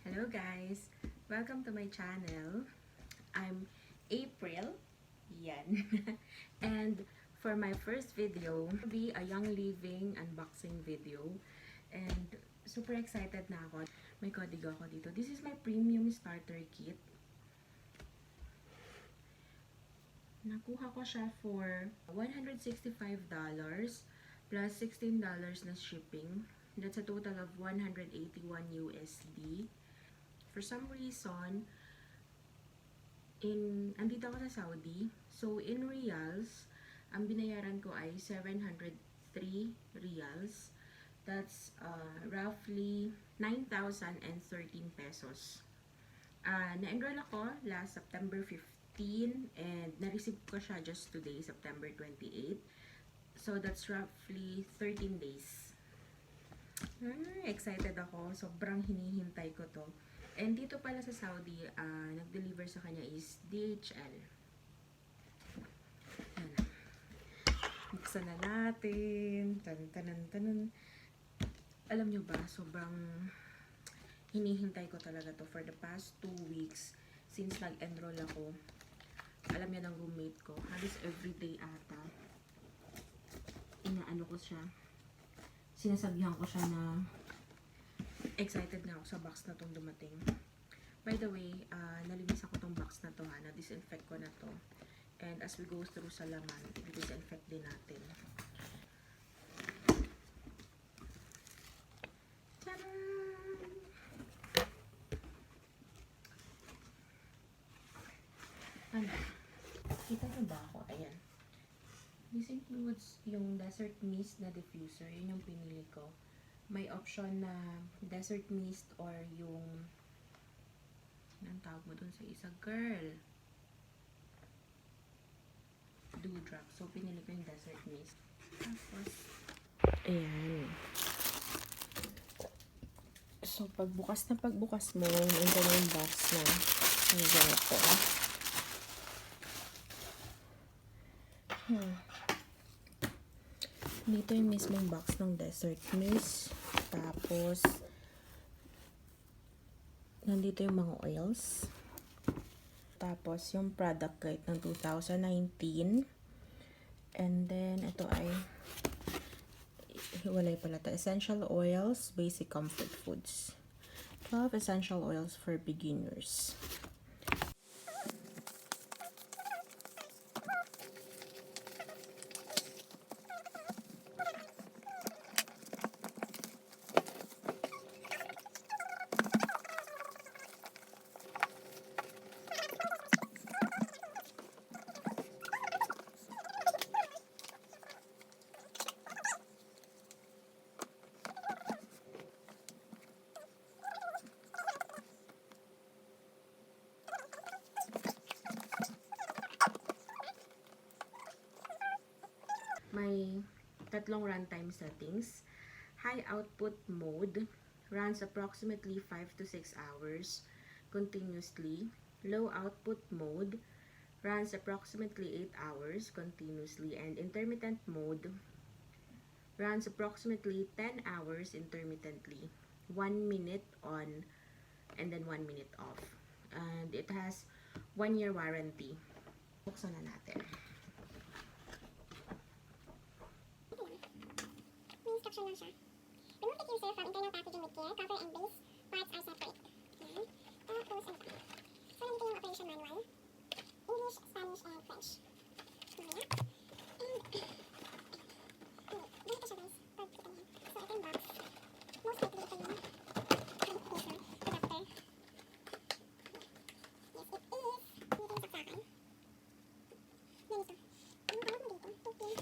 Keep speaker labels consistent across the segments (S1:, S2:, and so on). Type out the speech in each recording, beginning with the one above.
S1: Hello guys! Welcome to my channel. I'm April. Yan. And for my first video, it'll be a Young Living unboxing video. And super excited na ako. May código ako dito. This is my premium starter kit. Nakuha ko siya for $165 plus $16 na shipping. That's a total of 181 USD. For some reason, andito ako sa Saudi. So, in reals, ang binayaran ko ay 703 reals. That's roughly 9,013 pesos. Na-enroll ako last September 15 and na-receive ko siya just today, September 28. So, that's roughly 13 days. Excited ako. Sobrang hinihintay ko to. And dito pala sa Saudi, nag-deliver sa kanya is DHL. Yan. Buksan na natin. Tan-tanan-tanan. Alam nyo ba, sobrang hinihintay ko talaga to for the past 2 weeks since nag-enroll ako. Alam niya ng roommate ko, halos everyday ata. Inaano ko siya. Sinasabihan ko siya na excited na ako sa box na tong dumating. By the way, nalinis ako tong box na to ha. Na-disinfect ko na to. And as we go through sa laman, i-disinfect din natin. Tadaan! Ano? Kita nyo ba ako? Ayan. This includes yung desert mist na diffuser. Yun yung pinili ko. May option na desert mist or yung anong tawag mo dun sa isa? Girl! Dewdrop. So, pinili ko yung desert mist. Tapos, ayan. So, pagbukas mo, nandiyan na yung box na yung ganito. Dito yung mismong box ng desert mist. Tapos, nandito yung mga oils. Tapos, yung product guide ng 2019. And then, ito ay hiwalay pala ito. Essential oils, basic comfort foods. 12 essential oils for beginners. May tatlong runtime settings. High output mode runs approximately 5 to 6 hours continuously. Low output mode runs approximately 8 hours continuously. And intermittent mode runs approximately 10 hours intermittently. 1 minute on and then 1 minute off. And it has 1 year warranty. Buksan na natin.
S2: Instruction lang siya. Remove diffuser from internal packaging with care. Cover and base parts are separate. Yan. Tapos, ano pa? So, nandito yung operation manual. English, Spanish, and French. Mamaya. And, ganito siya guys. Pagkita niya. So, ito yung box. Most likely, ito yung adapter. Yes, it is. Dito yung saksakan. Ganito. Ang tawag mo dito. Tupin.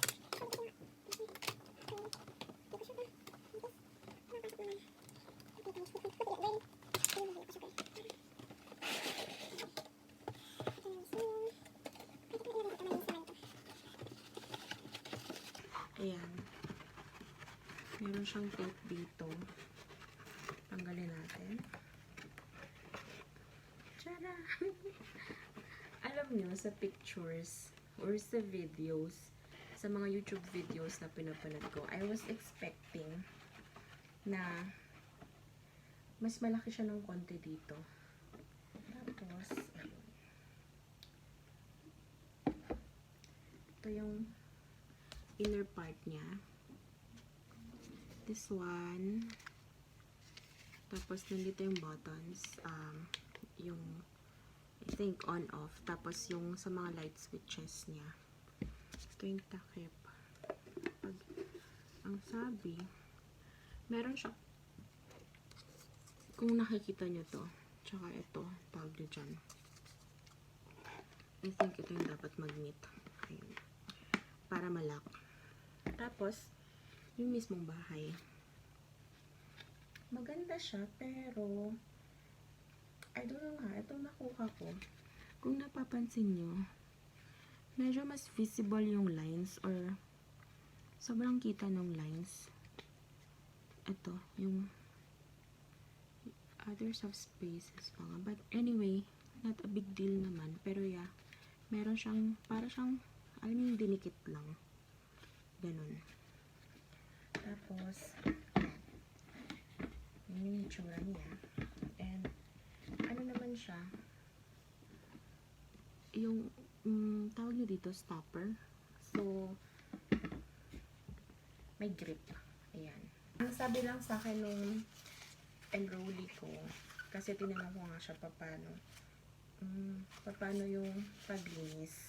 S1: Ayan. Meron siyang tape dito. Tanggalin natin. Tara! Alam nyo, sa pictures or sa videos, sa mga YouTube videos na pinapanood ko, I was expecting na Mas malaki siya ng konti dito. Tapos, ayun. Ito yung inner part niya. This one. Tapos, nandito yung buttons. Yung, I think, on-off. Tapos, yung sa mga light switches niya. Ito yung takip. Pag, ang sabi, meron siya, kung nakikita nyo to, tsaka ito, tawag nyo dyan. I think ito yung dapat mag-meet. Ayun. Para malak. Tapos, yung mismong bahay. Maganda siya, pero I don't know nga, itong nakuha ko. Kung napapansin nyo, medyo mas visible yung lines or sobrang kita ng lines. Ito, yung others have spaces pa nga. But anyway, not a big deal naman. Pero yeah, meron siyang, para siyang, alam mo yung dinikit lang. Ganun. Tapos, yun yung itsura niya. And, ano naman siya, yung, tawag nyo dito, stopper. So, may grip. Ayan. Ang sabi lang sa akin nung enrollee ko, kasi tinanong ko nga siya paano yung paglinis.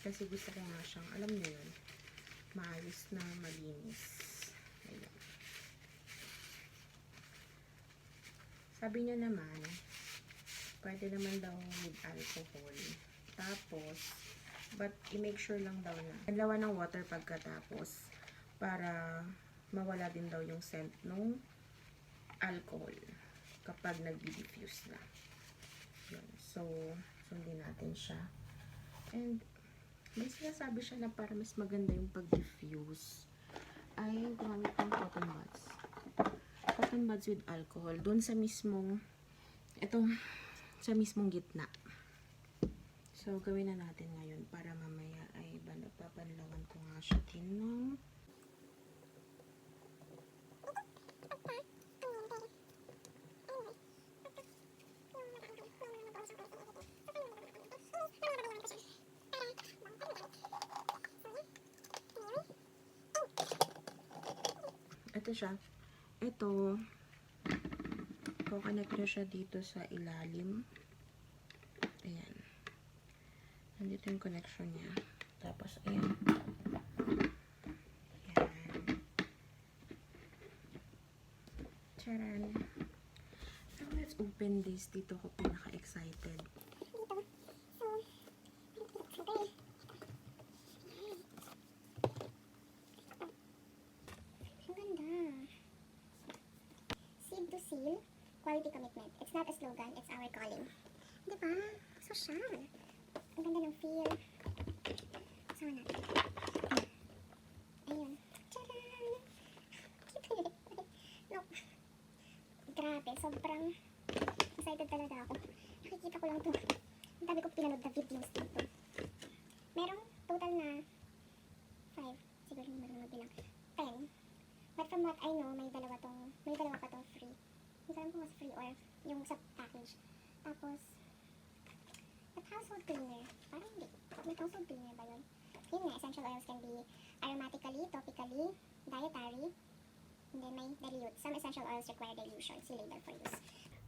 S1: Kasi gusto ko nga siyang, alam niyo yun, maayos na malinis. Ayan. Sabi niya naman, pwede naman daw with alcohol. Tapos, but i-make sure lang daw na dalawa ng water pagkatapos para mawala din daw yung scent ng alcohol kapag nag-diffuse na. Yun. So, sundin natin siya. And, may sinasabi siya na para mas maganda yung pag-diffuse ay gumamit ng cotton buds. Cotton buds with alcohol. Doon sa mismong, sa mismong gitna. So, gawin na natin ngayon para mamaya ay papanlawan ko nga siya din ng ito siya. Ito, kukonect na siya dito sa ilalim. Ayan. Nandito yung connection niya. Tapos, ayan. Ayan. Charan. So, let's open this. Dito ko pinaka-excited.
S2: Seal, quality commitment. It's not a slogan, it's our calling. Diba? Social. Ang ganda ng feel. Sama natin. Ayun. Tcharan! Look. Grabe, sobrang excited talaga ako. Nakikita ko lang to. Ang dami ko pinanood na videos dito. Merong total na 5. Siguro hindi marunong magbilang. 10. But from what I know, may dalawa pa tong free. Hindi ko alam kung mas free or yung sa package. Tapos, at household cleaner. Parang hindi. May household cleaner ba yun? Yun nga, essential oils can be aromatically, topically, dietary, and then may dilute. Some essential oils require dilution. See label for use.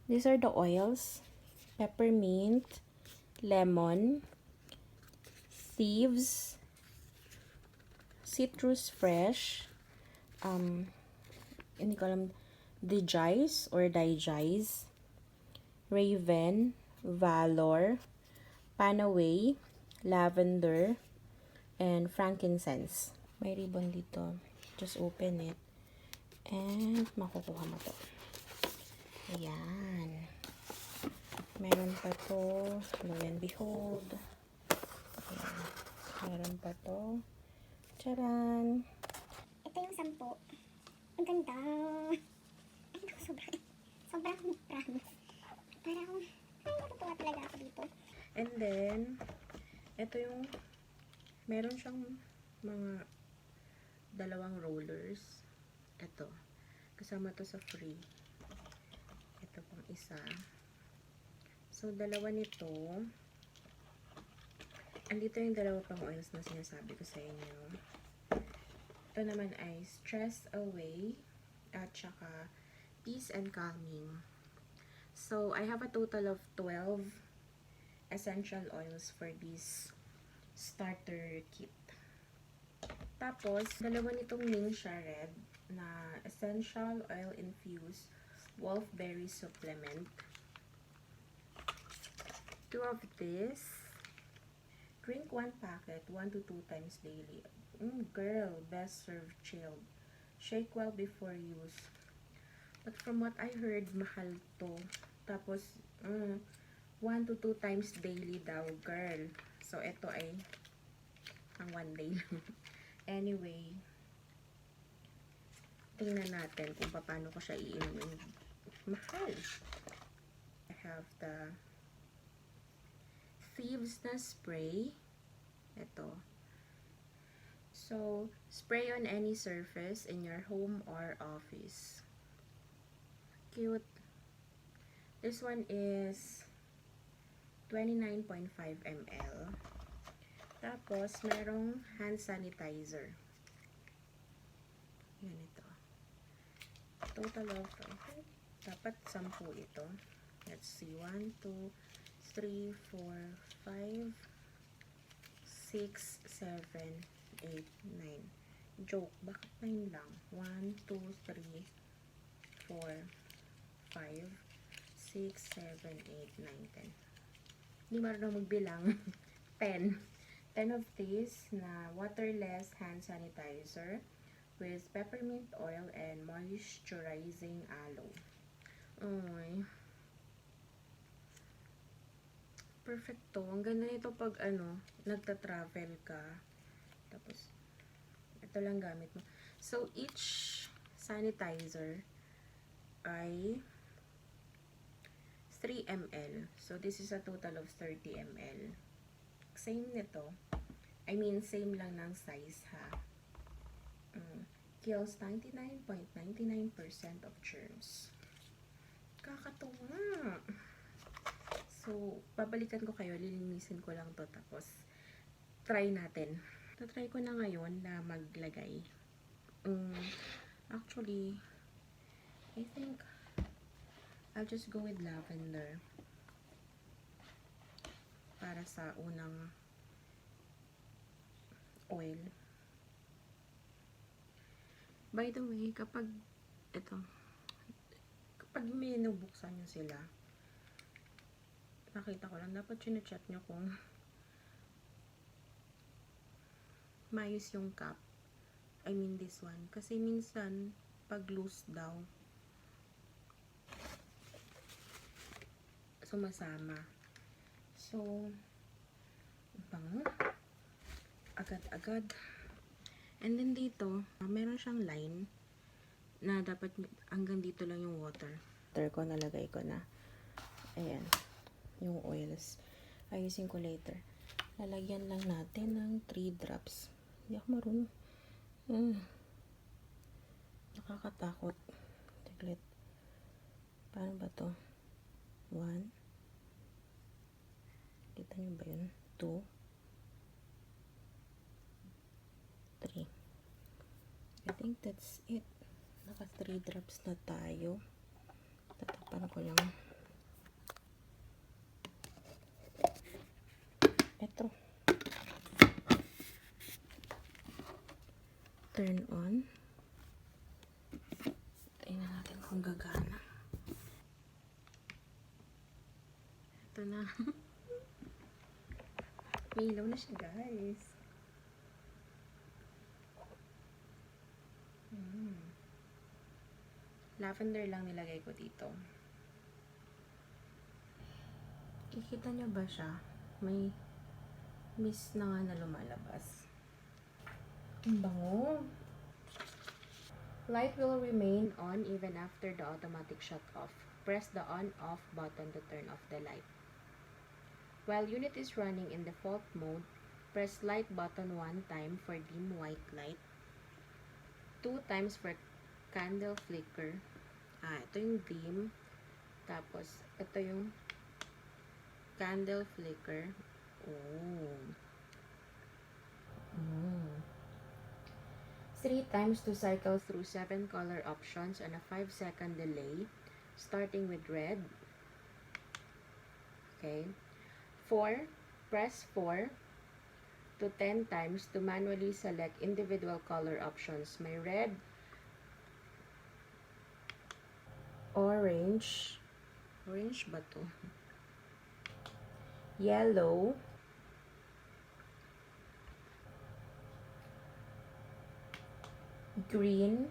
S1: These are the oils. Peppermint, lemon, thieves, citrus fresh, hindi ko alam, digize or digize, raven, valor, panaway, lavender, and frankincense. May ribbon dito. Just open it. And makukuha mo to. Ayan. Meron pa to. Lo and behold. Ayan. Meron pa to. Charan!
S2: Ito yung 10. Ang ganda. Ay, naku, sobrang promise. Parang, ay, natutuwa talaga ako dito.
S1: And then, ito yung, meron siyang mga dalawang rollers. Ito. Kasama to sa free. isa. So, dalawa nito. Andito yung dalawa pang oils na sinasabi ko sa inyo. Ito naman ay Stress Away at saka Peace and Calming. So, I have a total of 12 essential oils for this starter kit. Tapos, dalawa nitong Ningxia Red na Essential Oil Infused Wolfberry Supplement. 2 of this. Drink 1 packet 1 to 2 times daily. Girl, best served chilled. Shake well before use. But from what I heard, mahal to. Tapos, 1 to 2 times daily daw, girl. So, ito ay ang 1 day lang. Anyway, tingnan natin kung paano ko siya iinumin. Mahal. I have the Thieves na spray. Ito. So, spray on any surface in your home or office. Cute. This one is 29.5 ml. Tapos, merong hand sanitizer. Yan ito. Total of, I think, dapat 10 ito. Let's see. 1, 2, 3, 4, 5, 6, 7, 8, 9. Joke. Bakit 9 lang? 1, 2, 3, 4, 5, 6, 7, 8, 9, 10. Hindi marunong magbilang. 10. 10 of these na waterless hand sanitizer with peppermint oil and moisturizing aloe. Ay. Perfect to. Ang ganda nito pag nagta-travel ka. Tapos, ito lang gamit mo. So, each sanitizer ay 3 ml. So, this is a total of 30 ml. Same nito. I mean, same lang ng size, ha. Kills 99.99% of germs. Kakatuwa. So, babalikan ko kayo. Lilinisin ko lang to. Tapos, try natin. Tatry ko na ngayon na maglagay. Actually, I think I'll just go with lavender. Para sa unang oil. By the way, kapag may nabuksan nyo sila, nakita ko lang, dapat chine-check nyo kung maayos yung cap. I mean this one. Kasi minsan, pag loose daw, sumasama. So, bango. Agad-agad. And then dito, meron siyang line na dapat hanggang dito lang yung water. Water ko, nalagay ko na. Ayan. Yung oils. Ayusin ko later. Lalagyan lang natin ng 3 drops. Hindi ako marunong. Nakakatakot. Tiglit. Paano ba to? 1. Kita nyo ba yun? 2. 3. I think that's it. Naka 3 drops na tayo. Tatapan ko lang. Ito. Turn on. Tingnan natin kung gagana. Ito na. May ilaw na siya, guys. Lavender lang nilagay ko dito. Kikita nyo ba siya? May mist na nga na lumalabas. Ang bango! Light will remain on even after the automatic shut off. Press the on-off button to turn off the light. While unit is running in default mode, press light button 1 time for dim white light, 2 times for candle flicker. Ito yung dim. Tapos, ito yung candle flicker. Oh. 3 times to cycle through 7 color options on a 5-second delay, starting with red. Okay. 4. Press 4 to 10 times to manually select individual color options. May red, orange ba to? Yellow, green,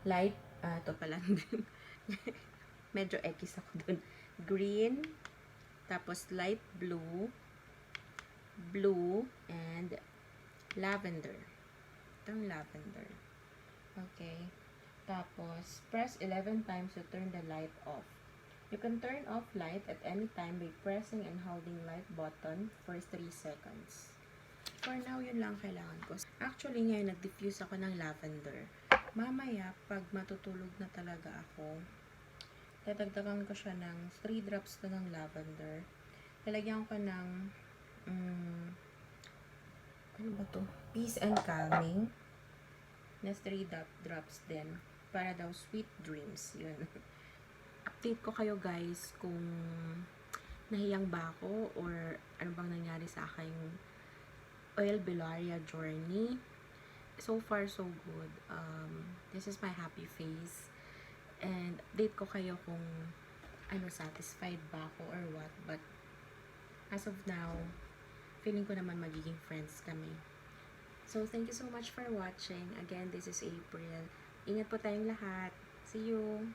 S1: light, ito pala. Medyo X ako dun. Green, tapos light blue, blue, and lavender. Itong lavender. Okay. Tapos, press 11 times to turn the light off. You can turn off light at any time by pressing and holding light button for 3 seconds. For now, yun lang kailangan ko. Actually, ngayon, nag-diffuse ako ng lavender. Mamaya, pag matutulog na talaga ako, dadagdagan ko siya ng 3 drops to ng lavender. Lalagyan ko ng, ano ba to? Peace and Calming. Na 3 drops din. Para daw sweet dreams. Yun. Update ko kayo guys kung nahiyang ba ako or ano bang nangyari sa aking oil Bellaria journey. So far, so good. This is my happy face. And update ko kayo kung satisfied ba ako or what. But as of now, feeling ko naman magiging friends kami. So, thank you so much for watching. Again, this is April. Ingat po tayong lahat. See you!